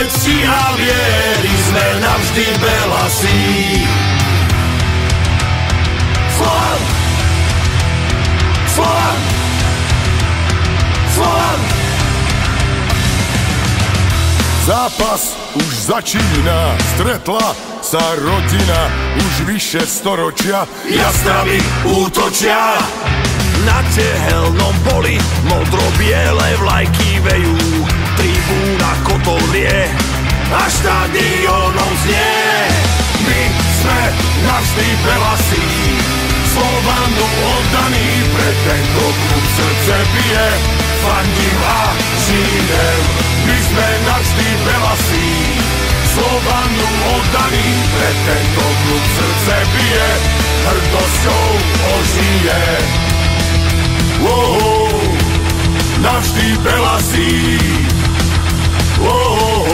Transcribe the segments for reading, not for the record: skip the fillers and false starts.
všetci a viery sme navždy belasí. Slovan! Slovan! Slovan! Zápas už začína, stretla sa rodina už vyše storočia. Jastravy útočia na tehelnom poli, modro-biele vlajky vejú, tribúna kotol rie a štadiónom znie. My sme navždy belasí, Slovanu oddaní, pre tento klub srdce bije, fandím a žijem. My sme navždy belasí, Slovanu oddaní, pre tento klub srdce bije, hrdosťou ožije. Wow, navždy belasí. Wow.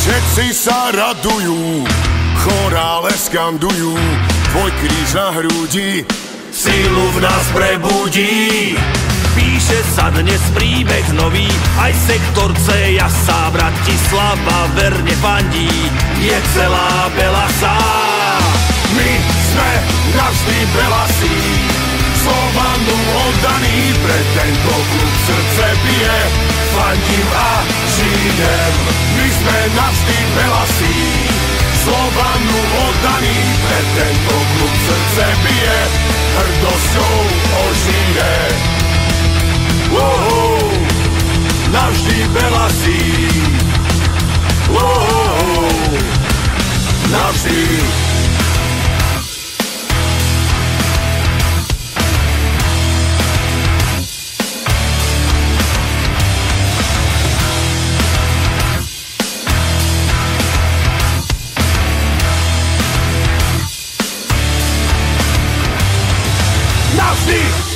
Všetci sa radujú, chorále skandujú, tvoj kríž na hrudi Sílu v nás prebudí. Píše sa dnes príbeh nový, aj sektor C Jasá Bratislava verne fandí, je celá Belasá. My sme navždy belasí, Slovanu oddaní, pre tento klub srdce bije, fandím a žijem. My sme navždy belasí, Slovanu oddaní, pre tento klub srdce bije, hrdosťou ožije. Navždy belasí. Navždy. Navždy.